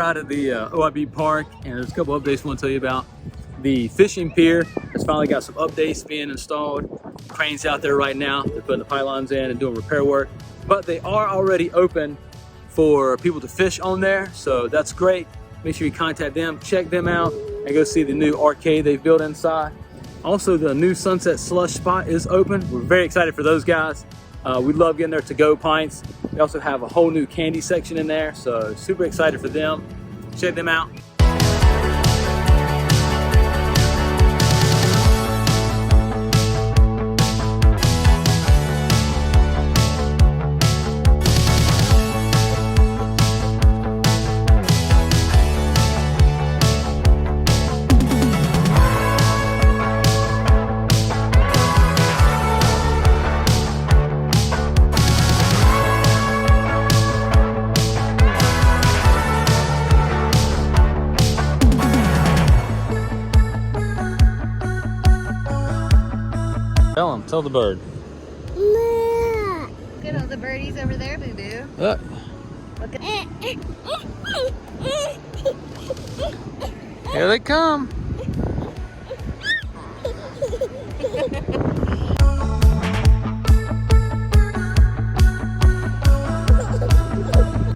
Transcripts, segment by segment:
we're out at the OIB Park, and there's a couple updates I want to tell you about. The fishing pier has finally got some updates being installed. Cranes out there right now. They're putting the pylons in and doing repair work. But they are already open for people to fish on there, so that's great. Make sure you contact them, check them out, and go see the new arcade they've built inside. Also, the new Sunset Slush spot is open. We're very excited for those guys. We love getting their to-go pints. They also have a whole new candy section in there, so super excited for them. Check them out. Tell the bird. Look at all the birdies over there, boo-boo. Look. Look at Here they come.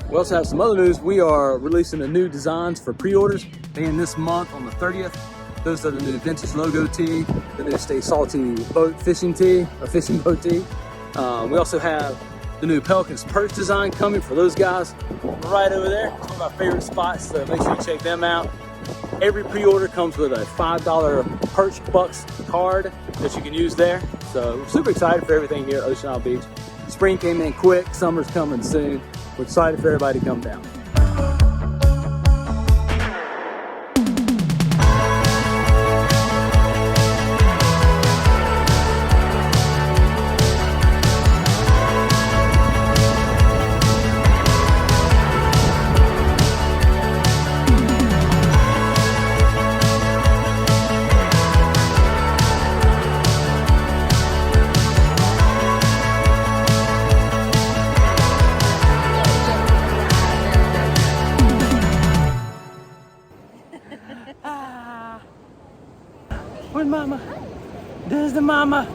We also have some other news. We are releasing the new designs for pre-orders beginning this month on the 30th. Those are the new vintage logo tee, the new Stay Salty boat fishing tee, or fishing boat tee. We also have the new Pelican's perch design coming for those guys right over there. It's one of our favorite spots, so make sure you check them out. Every pre-order comes with a $5 Perch Bucks card that you can use there. So we're super excited for everything here at Ocean Isle Beach. Spring came in quick, summer's coming soon. We're excited for everybody to come down. Where's mama? There's the mama.